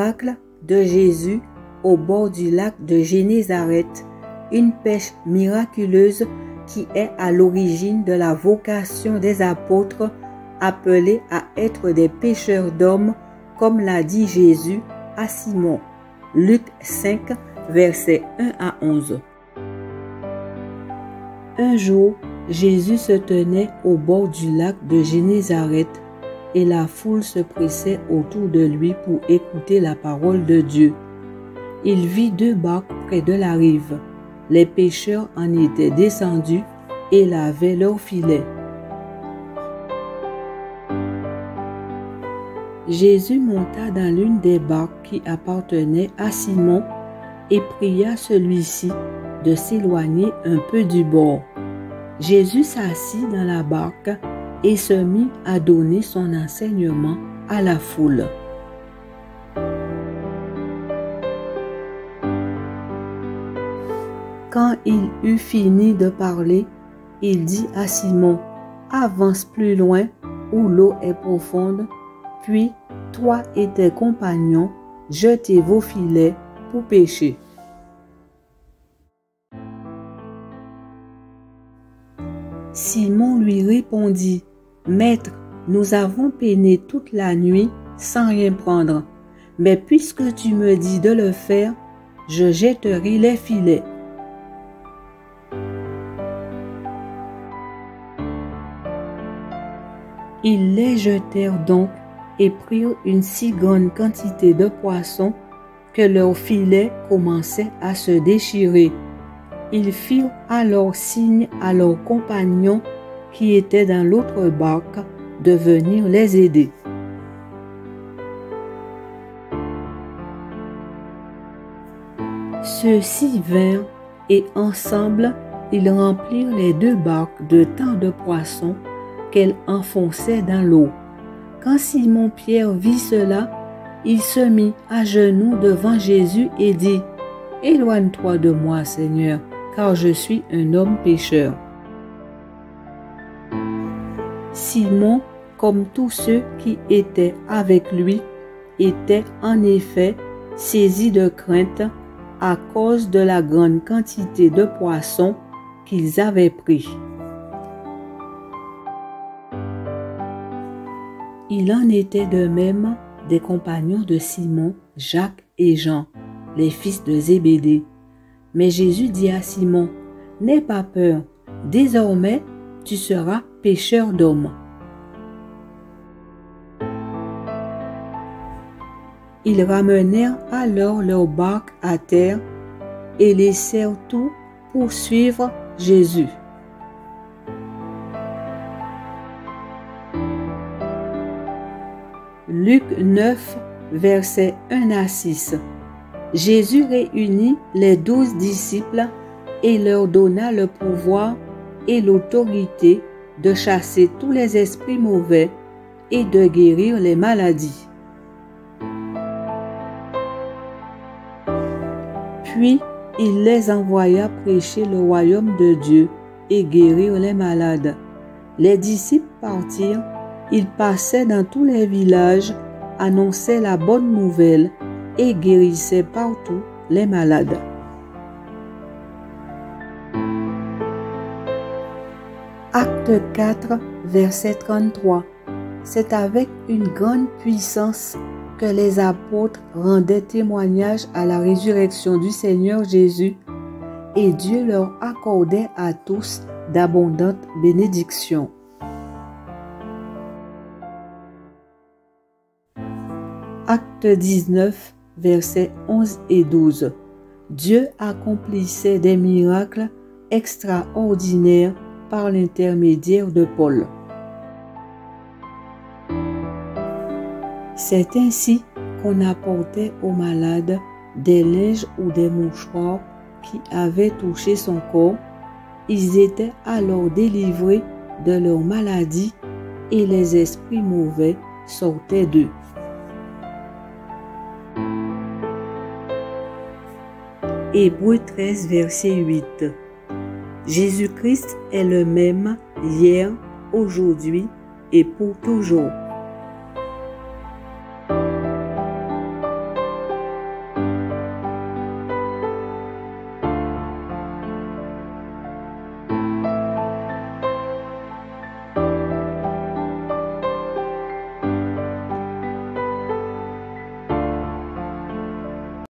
miracle de Jésus au bord du lac de Génézareth, une pêche miraculeuse qui est à l'origine de la vocation des apôtres appelés à être des pêcheurs d'hommes, comme l'a dit Jésus à Simon. Luc 5, versets 1 à 11. Un jour, Jésus se tenait au bord du lac de Génézareth et la foule se pressait autour de lui pour écouter la parole de Dieu. Il vit 2 barques près de la rive. Les pêcheurs en étaient descendus et lavaient leurs filets. Jésus monta dans l'une des barques qui appartenait à Simon et pria celui-ci de s'éloigner un peu du bord. Jésus s'assit dans la barque et se mit à donner son enseignement à la foule. Quand il eut fini de parler, il dit à Simon, « Avance plus loin où l'eau est profonde, puis toi et tes compagnons, jetez vos filets pour pêcher. » Simon lui répondit, « Maître, nous avons peiné toute la nuit sans rien prendre, mais puisque tu me dis de le faire, je jetterai les filets. » Ils les jetèrent donc et prirent une si grande quantité de poissons que leurs filets commençaient à se déchirer. Ils firent alors signe à leurs compagnons qui étaient dans l'autre barque de venir les aider. Ceux-ci vinrent et ensemble ils remplirent les 2 barques de tant de poissons qu'elles enfonçaient dans l'eau. Quand Simon-Pierre vit cela, il se mit à genoux devant Jésus et dit, « Éloigne-toi de moi, Seigneur, car je suis un homme pécheur. » Simon, comme tous ceux qui étaient avec lui, était en effet saisi de crainte à cause de la grande quantité de poissons qu'ils avaient pris. Il en était de même des compagnons de Simon, Jacques et Jean, les fils de Zébédée. Mais Jésus dit à Simon, « N'aie pas peur, désormais tu seras pêcheur d'hommes. » Ils ramenèrent alors leur barque à terre et laissèrent tout pour suivre Jésus. Luc 9, versets 1 à 6. Jésus réunit les 12 disciples et leur donna le pouvoir et l'autorité de chasser tous les esprits mauvais et de guérir les maladies. Puis il les envoya prêcher le royaume de Dieu et guérir les malades. Les disciples partirent. Ils passaient dans tous les villages, annonçaient la bonne nouvelle et guérissaient partout les malades. Acte 4, verset 33. C'est avec une grande puissance que les apôtres rendaient témoignage à la résurrection du Seigneur Jésus, et Dieu leur accordait à tous d'abondantes bénédictions. Acte 19, versets 11 et 12. Dieu accomplissait des miracles extraordinaires par l'intermédiaire de Paul. C'est ainsi qu'on apportait aux malades des linges ou des mouchoirs qui avaient touché son corps. Ils étaient alors délivrés de leur maladie et les esprits mauvais sortaient d'eux. Hébreux 13, verset 8. Jésus-Christ est le même hier, aujourd'hui et pour toujours.